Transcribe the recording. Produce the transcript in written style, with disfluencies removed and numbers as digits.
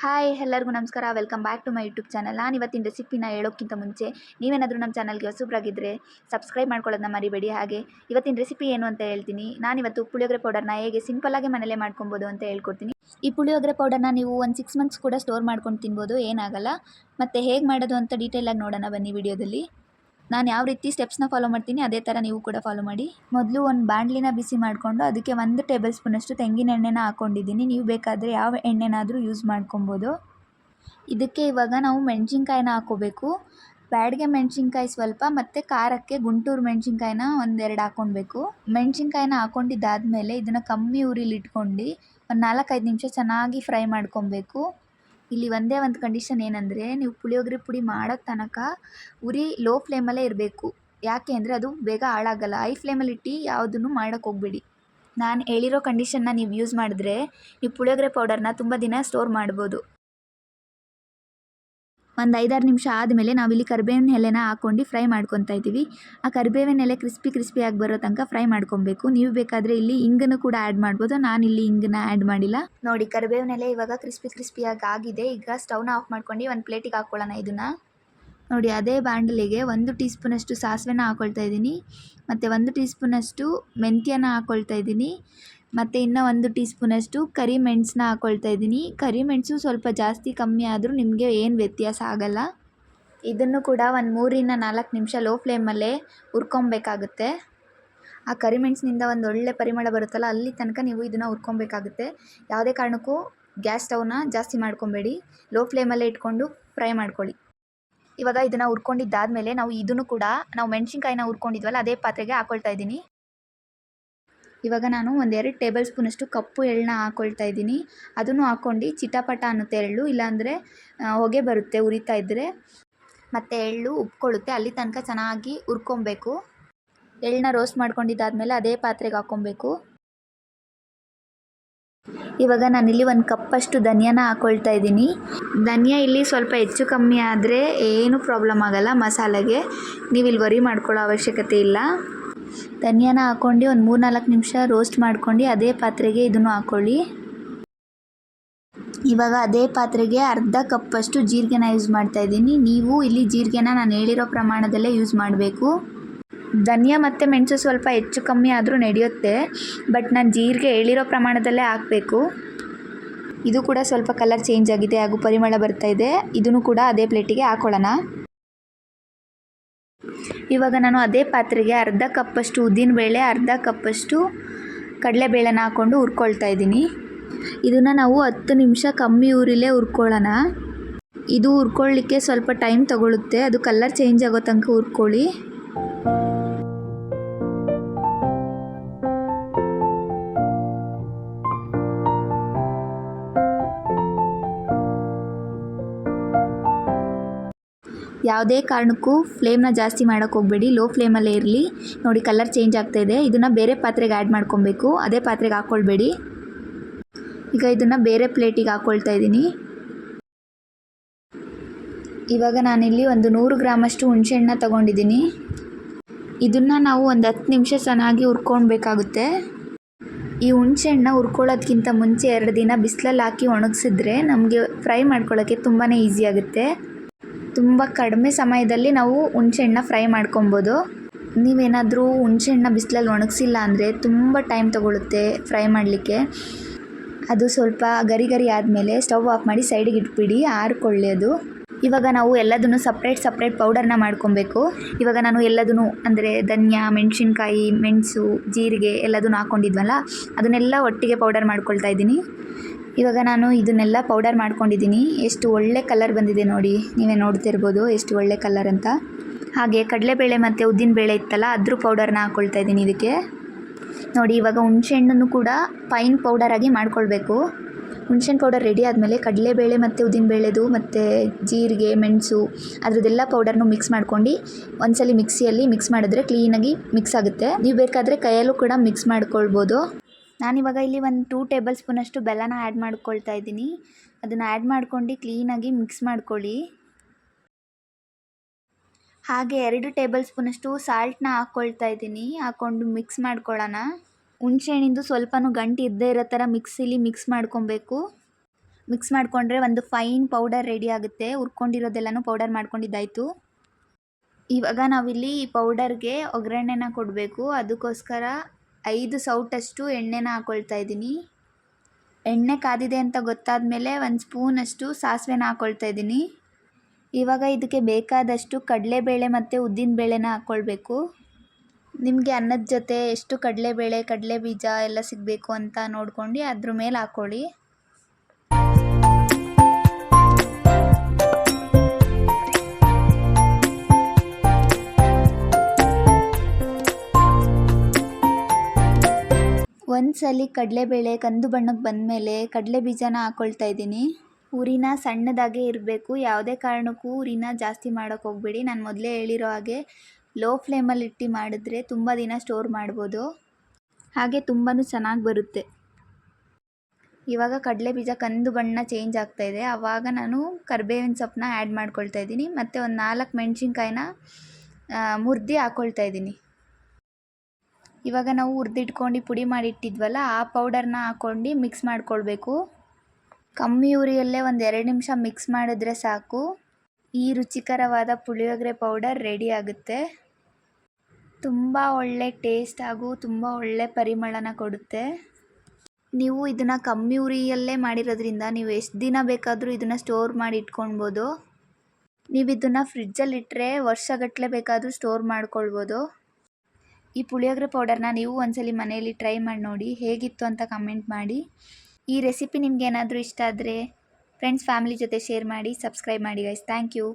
Hi ಎಲ್ಲರಿಗೂ ನಮಸ್ಕಾರ. Welcome back to my YouTube channel. ನಾನು ಇವತ್ತಿನ ರೆಸಿಪಿನ ಹೇಳೋಕ್ಕಿಂತ ಮುಂಚೆ ನೀವೇನಾದರೂ ನಮ್ಮ ಚಾನಲ್ಗೆ ಹೊಸಬ್ರಾಗಿದ್ದರೆ ಸಬ್ಸ್ಕ್ರೈಬ್ ಮಾಡ್ಕೊಳ್ಳೋದನ್ನ ಮರಿಬೇಡಿ. ಹಾಗೆ ಇವತ್ತಿನ ರೆಸಿಪಿ ಏನು ಅಂತ ಹೇಳ್ತೀನಿ. ನಾನಿವತ್ತು ಪುಳಿಯೋಗರೆ ಪೌಡರ್ನ ಹೇಗೆ ಸಿಂಪಲ್ಲಾಗಿ ಮನೇಲೇ ಮಾಡ್ಕೊಬೋದು ಅಂತ ಹೇಳ್ಕೊಡ್ತೀನಿ. ಈ ಪುಳಿಯೋಗರೆ ಪೌಡರ್ನ ನೀವು ಒಂದು 6 ಮಂತ್ಸ್ ಕೂಡ ಸ್ಟೋರ್ ಮಾಡ್ಕೊಂಡು ತಿನ್ಬೋದು, ಏನಾಗಲ್ಲ. ಮತ್ತು ಹೇಗೆ ಮಾಡೋದು ಅಂತ ಡೀಟೇಲಾಗಿ ನೋಡೋಣ ಬನ್ನಿ ವಿಡಿಯೋದಲ್ಲಿ. ನಾನು ಯಾವ ರೀತಿ ಸ್ಟೆಪ್ಸ್ನ ಫಾಲೋ ಮಾಡ್ತೀನಿ ಅದೇ ಥರ ನೀವು ಕೂಡ ಫಾಲೋ ಮಾಡಿ. ಮೊದಲು ಒಂದು ಬಾಣಲಿನ ಬಿಸಿ ಮಾಡಿಕೊಂಡು ಅದಕ್ಕೆ 1 ಟೇಬಲ್ ಸ್ಪೂನಷ್ಟು ತೆಂಗಿನ ಎಣ್ಣೆನ ಹಾಕ್ಕೊಂಡಿದ್ದೀನಿ. ನೀವು ಬೇಕಾದರೆ ಯಾವ ಎಣ್ಣೆನಾದರೂ ಯೂಸ್ ಮಾಡ್ಕೊಬೋದು. ಇದಕ್ಕೆ ಇವಾಗ ನಾವು ಮೆಣಸಿನ್ಕಾಯಿನ ಹಾಕ್ಕೋಬೇಕು. ಬ್ಯಾಡಿಗೆ ಮೆಣಸಿನ್ಕಾಯಿ ಸ್ವಲ್ಪ ಮತ್ತು ಖಾರಕ್ಕೆ ಗುಂಟೂರು ಮೆಣಸಿನ್ಕಾಯಿನ 1-2 ಹಾಕ್ಕೊಳ್ಬೇಕು. ಮೆಣಸಿನ್ಕಾಯಿನ ಹಾಕ್ಕೊಂಡಿದ್ದಾದಮೇಲೆ ಇದನ್ನು ಕಮ್ಮಿ ಉರಿಲಿ ಇಟ್ಕೊಂಡು ಒಂದು 4-5 ನಿಮಿಷ ಚೆನ್ನಾಗಿ ಫ್ರೈ ಮಾಡ್ಕೊಬೇಕು. ಇಲ್ಲಿ ಒಂದೇ ಒಂದು ಕಂಡೀಷನ್ ಏನಂದರೆ, ನೀವು ಪುಳಿಯೋಗರೆ ಪುಡಿ ಮಾಡೋ ತನಕ ಉರಿ ಲೋ ಫ್ಲೇಮಲ್ಲೇ ಇರಬೇಕು. ಯಾಕೆ ಅಂದರೆ ಅದು ಬೇಗ ಹಾಳಾಗಲ್ಲ. ಹೈ ಫ್ಲೇಮಲ್ಲಿ ಇಟ್ಟು ಯಾವುದನ್ನು ಮಾಡೋಕ್ಕೆ ಹೋಗಬೇಡಿ. ನಾನು ಹೇಳಿರೋ ಕಂಡೀಷನ್ನ ನೀವು ಯೂಸ್ ಮಾಡಿದ್ರೆ ನೀವು ಪುಳಿಯೋಗರೆ ಪೌಡರ್ನ ತುಂಬ ದಿನ ಸ್ಟೋರ್ ಮಾಡ್ಬೋದು. ಒಂದು 5-6 ನಿಮಿಷ ಆದಮೇಲೆ ನಾವಿಲ್ಲಿ ಕರಿಬೇವಿನ ಎಲೆನ ಹಾಕ್ಕೊಂಡು ಫ್ರೈ ಮಾಡ್ಕೊತಾ ಇದ್ದೀವಿ. ಆ ಕರಿಬೇವಿನ ಎಲೆ ಕ್ರಿಸ್ಪಿಯಾಗಿ ಬರೋ ತನಕ ಫ್ರೈ ಮಾಡ್ಕೊಬೇಕು. ನೀವು ಬೇಕಾದರೆ ಇಲ್ಲಿ ಇಂಗನ್ನು ಕೂಡ ಆ್ಯಡ್ ಮಾಡ್ಬೋದು. ನಾನಿಲ್ಲಿ ಇಂಗನ್ನ ಆ್ಯಡ್ ಮಾಡಿಲ್ಲ. ನೋಡಿ, ಕರಿಬೇವಿನ ಎಲೆ ಇವಾಗ ಕ್ರಿಸ್ಪಿಯಾಗಿ ಆಗಿದೆ. ಈಗ ಸ್ಟವ್ನ ಆಫ್ ಮಾಡ್ಕೊಂಡು ಒಂದು ಪ್ಲೇಟಿಗೆ ಹಾಕ್ಕೊಳ್ಳೋಣ ಇದನ್ನು. ನೋಡಿ, ಅದೇ ಬಾಣಲಿಗೆ 1 ಟೀ ಸ್ಪೂನಷ್ಟು ಸಾಸಿವೆನ ಹಾಕ್ಕೊಳ್ತಾ ಇದ್ದೀನಿ. ಮತ್ತು 1 ಟೀ ಸ್ಪೂನಷ್ಟು ಮೆಂತ್ಯನ ಹಾಕ್ಕೊಳ್ತಾ ಇದ್ದೀನಿ. ಮತ್ತು ಇನ್ನು 1 ಟೀ ಸ್ಪೂನಷ್ಟು ಕರಿಮೆಣಸನ್ನ ಹಾಕ್ಕೊಳ್ತಾ ಇದ್ದೀನಿ. ಕರಿಮೆಣಸು ಸ್ವಲ್ಪ ಜಾಸ್ತಿ ಕಮ್ಮಿ ಆದರೂ ನಿಮಗೆ ಏನು ವ್ಯತ್ಯಾಸ ಆಗಲ್ಲ. ಇದನ್ನು ಕೂಡ ಒಂದು 3-4 ನಿಮಿಷ ಲೋ ಫ್ಲೇಮಲ್ಲೇ ಹುರ್ಕೊಬೇಕಾಗುತ್ತೆ. ಆ ಕರಿಮೆಣಸಿನಿಂದ ಒಂದು ಒಳ್ಳೆ ಪರಿಮಳ ಬರುತ್ತಲ್ಲ, ಅಲ್ಲಿ ತನಕ ನೀವು ಇದನ್ನು ಹುರ್ಕೊಬೇಕಾಗುತ್ತೆ. ಯಾವುದೇ ಕಾರಣಕ್ಕೂ ಗ್ಯಾಸ್ ಸ್ಟವ್ನ ಜಾಸ್ತಿ ಮಾಡ್ಕೊಬೇಡಿ. ಲೋ ಫ್ಲೇಮಲ್ಲೇ ಇಟ್ಕೊಂಡು ಫ್ರೈ ಮಾಡ್ಕೊಳ್ಳಿ. ಇವಾಗ ಇದನ್ನು ಹುರ್ಕೊಂಡಿದ್ದಾದಮೇಲೆ ಇದನ್ನು ಕೂಡ ನಾವು ಮೆಣಸಿನ್ಕಾಯಿನ ಹುರ್ಕೊಂಡಿದ್ವಲ್ಲ ಅದೇ ಪಾತ್ರೆಗೆ ಹಾಕ್ಕೊಳ್ತಾ ಇದ್ದೀನಿ. ಇವಾಗ ನಾನು 1-2 ಟೇಬಲ್ ಸ್ಪೂನಷ್ಟು ಕಪ್ಪು ಎಳ್ಳನ್ನ ಹಾಕ್ಕೊಳ್ತಾ ಇದ್ದೀನಿ. ಅದನ್ನು ಹಾಕ್ಕೊಂಡು ಚಿಟಪಟ ಅನ್ನುತ್ತೆ ಎಳ್ಳು, ಇಲ್ಲಾಂದರೆ ಹೊಗೆ ಬರುತ್ತೆ ಉರಿತಾ ಇದ್ದರೆ. ಮತ್ತು ಎಳ್ಳು ಉಪ್ಕೊಳ್ಳುತ್ತೆ, ಅಲ್ಲಿ ತನಕ ಚೆನ್ನಾಗಿ ಹುರ್ಕೊಬೇಕು. ಎಳ್ಳನ್ನ ರೋಸ್ಟ್ ಮಾಡ್ಕೊಂಡಿದ್ದಾದಮೇಲೆ ಅದೇ ಪಾತ್ರೆಗೆ ಹಾಕ್ಕೊಬೇಕು. ಇವಾಗ ನಾನಿಲ್ಲಿ 1 ಕಪ್ಪಷ್ಟು ಧನಿಯಾನ ಹಾಕ್ಕೊಳ್ತಾ ಇದ್ದೀನಿ. ಧನಿಯಾ ಇಲ್ಲಿ ಸ್ವಲ್ಪ ಹೆಚ್ಚು ಕಮ್ಮಿ ಆದರೆ ಏನೂ ಪ್ರಾಬ್ಲಮ್ ಆಗೋಲ್ಲ ಮಸಾಲೆಗೆ. ನೀವು ಇಲ್ಲಿ ವರಿ ಮಾಡ್ಕೊಳ್ಳೋ ಅವಶ್ಯಕತೆ ಇಲ್ಲ. ಧನಿಯಾನ ಹಾಕ್ಕೊಂಡು ಒಂದು 3-4 ನಿಮಿಷ ರೋಸ್ಟ್ ಮಾಡ್ಕೊಂಡು ಅದೇ ಪಾತ್ರೆಗೆ ಇದನ್ನು ಹಾಕ್ಕೊಳ್ಳಿ. ಇವಾಗ ಅದೇ ಪಾತ್ರೆಗೆ ಅರ್ಧ ಕಪ್ಪಷ್ಟು ಜೀರಿಗೆನ ಯೂಸ್ ಮಾಡ್ತಾ ಇದ್ದೀನಿ. ನೀವು ಇಲ್ಲಿ ಜೀರಿಗೆನ ನಾನು ಹೇಳಿರೋ ಪ್ರಮಾಣದಲ್ಲೇ ಯೂಸ್ ಮಾಡಬೇಕು. ಧನಿಯಾ ಮತ್ತು ಮೆಣಸು ಸ್ವಲ್ಪ ಹೆಚ್ಚು ಕಮ್ಮಿ ಆದರೂ ನಡೆಯುತ್ತೆ, ಬಟ್ ನಾನು ಜೀರಿಗೆ ಹೇಳಿರೋ ಪ್ರಮಾಣದಲ್ಲೇ ಹಾಕಬೇಕು. ಇದು ಕೂಡ ಸ್ವಲ್ಪ ಕಲರ್ ಚೇಂಜ್ ಆಗಿದೆ ಹಾಗೂ ಪರಿಮಳ ಬರ್ತಾ ಇದೆ. ಇದನ್ನು ಕೂಡ ಅದೇ ಪ್ಲೇಟಿಗೆ ಹಾಕ್ಕೊಳ್ಳೋಣ. ಇವಾಗ ನಾನು ಅದೇ ಪಾತ್ರೆಗೆ ಅರ್ಧ ಕಪ್ಪಷ್ಟು ಉದ್ದಿನಬೇಳೆ, ಅರ್ಧ ಕಪ್ಪಷ್ಟು ಕಡಲೆಬೇಳೆನ ಹಾಕ್ಕೊಂಡು ಹುರ್ಕೊಳ್ತಾ ಇದ್ದೀನಿ. ಇದನ್ನು ನಾವು 10 ನಿಮಿಷ ಕಮ್ಮಿ ಉರಿಲೇ ಹುರ್ಕೊಳ್ಳೋಣ. ಇದು ಹುರ್ಕೊಳ್ಳಿಕ್ಕೆ ಸ್ವಲ್ಪ ಟೈಮ್ ತಗೊಳ್ಳುತ್ತೆ. ಅದು ಕಲರ್ ಚೇಂಜ್ ಆಗೋ ತನಕ ಹುರ್ಕೊಳ್ಳಿ. ಯಾವುದೇ ಕಾರಣಕ್ಕೂ ಫ್ಲೇಮ್ನ ಜಾಸ್ತಿ ಮಾಡೋಕ್ಕೆ ಹೋಗಬೇಡಿ, ಲೋ ಫ್ಲೇಮಲ್ಲೇ ಇರಲಿ. ನೋಡಿ, ಕಲರ್ ಚೇಂಜ್ ಆಗ್ತಾಯಿದೆ. ಇದನ್ನು ಬೇರೆ ಪಾತ್ರೆಗೆ ಆ್ಯಡ್ ಮಾಡ್ಕೊಬೇಕು, ಅದೇ ಪಾತ್ರೆಗೆ ಹಾಕ್ಕೊಳ್ಬೇಡಿ. ಈಗ ಇದನ್ನು ಬೇರೆ ಪ್ಲೇಟಿಗೆ ಹಾಕ್ಕೊಳ್ತಾ ಇದ್ದೀನಿ. ಇವಾಗ ನಾನಿಲ್ಲಿ ಒಂದು 100 ಗ್ರಾಮಷ್ಟು ಹುಣಸೆಹಣ್ಣನ್ನ ತೊಗೊಂಡಿದ್ದೀನಿ. ಇದನ್ನು ನಾವು ಒಂದು 10 ನಿಮಿಷ ಚೆನ್ನಾಗಿ ಹುರ್ಕೊಳ್ಬೇಕಾಗುತ್ತೆ. ಈ ಹುಣಸೆಹಣ್ಣನ್ನ ಹುರ್ಕೊಳ್ಳೋದ್ಕಿಂತ ಮುಂಚೆ 2 ದಿನ ಬಿಸಿಲಲ್ಲಿ ಹಾಕಿ ಒಣಗಿಸಿದ್ರೆ ನಮಗೆ ಫ್ರೈ ಮಾಡ್ಕೊಳ್ಳೋಕ್ಕೆ ತುಂಬಾ ಈಸಿ ಆಗುತ್ತೆ. ತುಂಬ ಕಡಿಮೆ ಸಮಯದಲ್ಲಿ ನಾವು ಹುಣಸೆಹಣ್ಣನ್ನ ಫ್ರೈ ಮಾಡ್ಕೊಬೋದು. ನೀವೇನಾದರೂ ಹುಣಸೆಹಣ್ಣನ್ನ ಬಿಸಿಲಲ್ಲಿ ಒಣಗಿಸಿಲ್ಲ ಅಂದರೆ ತುಂಬ ಟೈಮ್ ತೊಗೊಳುತ್ತೆ ಫ್ರೈ ಮಾಡಲಿಕ್ಕೆ. ಅದು ಸ್ವಲ್ಪ ಗರಿ ಆದಮೇಲೆ ಸ್ಟವ್ ಆಫ್ ಮಾಡಿ ಸೈಡಿಗೆ ಇಟ್ಬಿಡಿ, ಆರಿಕೊಳ್ಳಿ ಅದು. ಇವಾಗ ನಾವು ಎಲ್ಲದನ್ನು ಸಪ್ರೇಟ್ ಪೌಡರ್ನ ಮಾಡ್ಕೊಬೇಕು. ಇವಾಗ ನಾನು ಎಲ್ಲದನ್ನು ಅಂದರೆ ಧನಿಯಾ, ಮೆಣಸಿನ್ಕಾಯಿ, ಮೆಣಸು, ಜೀರಿಗೆ ಎಲ್ಲದನ್ನು ಹಾಕ್ಕೊಂಡಿದ್ವಲ್ಲ ಅದನ್ನೆಲ್ಲ ಒಟ್ಟಿಗೆ ಪೌಡರ್ ಮಾಡ್ಕೊಳ್ತಾ ಇದ್ದೀನಿ. ಇವಾಗ ನಾನು ಇದನ್ನೆಲ್ಲ ಪೌಡರ್ ಮಾಡ್ಕೊಂಡಿದ್ದೀನಿ. ಎಷ್ಟು ಒಳ್ಳೆ ಕಲರ್ ಬಂದಿದೆ ನೋಡಿ, ನೀವೇ ನೋಡ್ತಿರ್ಬೋದು ಎಷ್ಟು ಒಳ್ಳೆ ಕಲರ್ ಅಂತ. ಹಾಗೆ ಕಡಲೆಬೇಳೆ ಮತ್ತು ಉದ್ದಿನಬೇಳೆ ಇತ್ತಲ್ಲ ಅದ್ರ ಪೌಡರ್ನ ಹಾಕ್ಕೊಳ್ತಾ ಇದ್ದೀನಿ ಇದಕ್ಕೆ. ನೋಡಿ, ಇವಾಗ ಹುಣಸೆಹಣ್ಣನ್ನು ಕೂಡ ಫೈನ್ ಪೌಡರಾಗಿ ಮಾಡ್ಕೊಳ್ಬೇಕು. ಹುಣಸೆಹಣ್ಣು ಪೌಡರ್ ರೆಡಿ ಆದಮೇಲೆ ಕಡಲೆಬೇಳೆ ಮತ್ತು ಉದ್ದಿನಬೇಳೆದು ಮತ್ತು ಜೀರಿಗೆ, ಮೆಣಸು ಅದರದ್ದೆಲ್ಲ ಪೌಡರ್ನು ಮಿಕ್ಸ್ ಮಾಡ್ಕೊಂಡು ಒಂದ್ಸಲಿ ಮಿಕ್ಸಿಯಲ್ಲಿ ಮಿಕ್ಸ್ ಮಾಡಿದ್ರೆ ಕ್ಲೀನಾಗಿ ಮಿಕ್ಸ್ ಆಗುತ್ತೆ. ನೀವು ಬೇಕಾದರೆ ಕೈಯಲ್ಲೂ ಕೂಡ ಮಿಕ್ಸ್ ಮಾಡ್ಕೊಳ್ಬೋದು. ನಾನಿವಾಗ ಇಲ್ಲಿ ಒಂದು 2 ಟೇಬಲ್ ಸ್ಪೂನಷ್ಟು ಬೆಲ್ಲನ ಆ್ಯಡ್ ಮಾಡ್ಕೊಳ್ತಾ ಇದ್ದೀನಿ. ಅದನ್ನು ಆ್ಯಡ್ ಮಾಡ್ಕೊಂಡು ಕ್ಲೀನಾಗಿ ಮಿಕ್ಸ್ ಮಾಡ್ಕೊಳ್ಳಿ. ಹಾಗೆ 2 ಟೇಬಲ್ ಸ್ಪೂನಷ್ಟು ಸಾಲ್ಟ್ನ ಹಾಕ್ಕೊಳ್ತಾ ಇದ್ದೀನಿ. ಹಾಕ್ಕೊಂಡು ಮಿಕ್ಸ್ ಮಾಡ್ಕೊಳ್ಳೋಣ. ಹುಣಸೆಹಣ್ಣಿಂದು ಸ್ವಲ್ಪನೂ ಗಂಟು ಇದ್ದೇ ಇರೋ ಥರ ಮಿಕ್ಸಿಲಿ ಮಿಕ್ಸ್ ಮಾಡ್ಕೊಬೇಕು. ಮಿಕ್ಸ್ ಮಾಡಿಕೊಂಡ್ರೆ ಒಂದು ಫೈನ್ ಪೌಡರ್ ರೆಡಿ ಆಗುತ್ತೆ. ಹುರ್ಕೊಂಡಿರೋದೆಲ್ಲನೂ ಪೌಡರ್ ಮಾಡ್ಕೊಂಡಿದ್ದಾಯಿತು. ಇವಾಗ ನಾವಿಲ್ಲಿ ಈ ಪೌಡರ್ಗೆ ಒಗ್ಗರಣೆನ ಕೊಡಬೇಕು. ಅದಕ್ಕೋಸ್ಕರ 5 ಸೌಟಷ್ಟು ಎಣ್ಣೆನ ಹಾಕ್ಕೊಳ್ತಾ ಇದ್ದೀನಿ. ಎಣ್ಣೆ ಕಾದಿದೆ ಅಂತ ಗೊತ್ತಾದ ಮೇಲೆ 1 ಸ್ಪೂನಷ್ಟು ಸಾಸಿವೆನ ಹಾಕ್ಕೊಳ್ತಾ ಇದ್ದೀನಿ. ಇವಾಗ ಇದಕ್ಕೆ ಬೇಕಾದಷ್ಟು ಕಡಲೆಬೇಳೆ ಮತ್ತು ಉದ್ದಿನಬೇಳೆನ ಹಾಕ್ಕೊಳ್ಬೇಕು. ನಿಮಗೆ ಅನ್ನದ ಜೊತೆ ಎಷ್ಟು ಕಡಲೆಬೇಳೆ, ಕಡಲೆ ಬೀಜ ಎಲ್ಲ ಸಿಗಬೇಕು ಅಂತ ನೋಡ್ಕೊಂಡು ಅದ್ರ ಮೇಲೆ ಹಾಕ್ಕೊಳ್ಳಿ. ಒಂದ್ಸಲಿ ಕಡಲೆಬೇಳೆ ಕಂದು ಬಣ್ಣಕ್ಕೆ ಬಂದಮೇಲೆ ಕಡಲೆ ಬೀಜನ ಹಾಕ್ಕೊಳ್ತಾ ಇದ್ದೀನಿ. ಉರಿನ ಸಣ್ಣದಾಗೆ ಇರಬೇಕು. ಯಾವುದೇ ಕಾರಣಕ್ಕೂ ಉರಿನ ಜಾಸ್ತಿ ಮಾಡೋಕ್ಕೆ ಹೋಗಬೇಡಿ. ನಾನು ಮೊದಲೇ ಹೇಳಿರೋ ಹಾಗೆ ಲೋ ಫ್ಲೇಮಲ್ಲಿ ಇಟ್ಟು ಮಾಡಿದ್ರೆ ತುಂಬ ದಿನ ಸ್ಟೋರ್ ಮಾಡ್ಬೋದು, ಹಾಗೆ ತುಂಬಾ ಚೆನ್ನಾಗಿ ಬರುತ್ತೆ. ಇವಾಗ ಕಡಲೆ ಬೀಜ ಕಂದು ಬಣ್ಣ ಚೇಂಜ್ ಆಗ್ತಾಯಿದೆ. ಆವಾಗ ನಾನು ಕರಿಬೇವಿನ ಸೊಪ್ಪನ್ನ ಆ್ಯಡ್ ಮಾಡ್ಕೊಳ್ತಾ ಇದ್ದೀನಿ ಮತ್ತು ಒಂದು 4 ಮೆಣಸಿನ್ಕಾಯಿನ ಮುರಿದು ಹಾಕ್ಕೊಳ್ತಾ ಇದ್ದೀನಿ. ಇವಾಗ ನಾವು ಹುರಿದಿಟ್ಕೊಂಡು ಪುಡಿ ಮಾಡಿಟ್ಟಿದ್ವಲ್ಲ ಆ ಪೌಡರ್ನ ಹಾಕ್ಕೊಂಡು ಮಿಕ್ಸ್ ಮಾಡ್ಕೊಳ್ಬೇಕು. ಕಮ್ಮಿ ಉರಿಯಲ್ಲೇ ಒಂದು 2 ನಿಮಿಷ ಮಿಕ್ಸ್ ಮಾಡಿದ್ರೆ ಸಾಕು. ಈ ರುಚಿಕರವಾದ ಪುಳಿಯೋಗರೆ ಪೌಡರ್ ರೆಡಿ ಆಗುತ್ತೆ. ತುಂಬ ಒಳ್ಳೆ ಟೇಸ್ಟ್ ಹಾಗೂ ತುಂಬ ಒಳ್ಳೆ ಪರಿಮಳನ ಕೊಡುತ್ತೆ. ನೀವು ಇದನ್ನು ಕಮ್ಮಿ ಉರಿಯಲ್ಲೇ ಮಾಡಿರೋದ್ರಿಂದ ನೀವು ಎಷ್ಟು ದಿನ ಬೇಕಾದರೂ ಇದನ್ನು ಸ್ಟೋರ್ ಮಾಡಿ ಇಟ್ಕೊಳ್ಬೋದು. ನೀವು ಇದನ್ನು ಫ್ರಿಡ್ಜಲ್ಲಿ ಇಟ್ಟರೆ ವರ್ಷಗಟ್ಟಲೆ ಬೇಕಾದರೂ ಸ್ಟೋರ್ ಮಾಡ್ಕೊಳ್ಬೋದು. ಈ ಪುಳಿಯೋಗರೆ ಪೌಡರ್ನ ನೀವು ಒಂದ್ಸಲಿ ಮನೆಯಲ್ಲಿ ಟ್ರೈ ಮಾಡಿ ನೋಡಿ, ಹೇಗಿತ್ತು ಅಂತ ಕಮೆಂಟ್ ಮಾಡಿ. ಈ ರೆಸಿಪಿ ನಿಮ್ಗೆ ಏನಾದರೂ ಇಷ್ಟ ಆದರೆ ಫ್ರೆಂಡ್ಸ್ ಫ್ಯಾಮಿಲಿ ಜೊತೆ ಶೇರ್ ಮಾಡಿ, ಸಬ್ಸ್ಕ್ರೈಬ್ ಮಾಡಿ ಗೈಸ್. Thank you.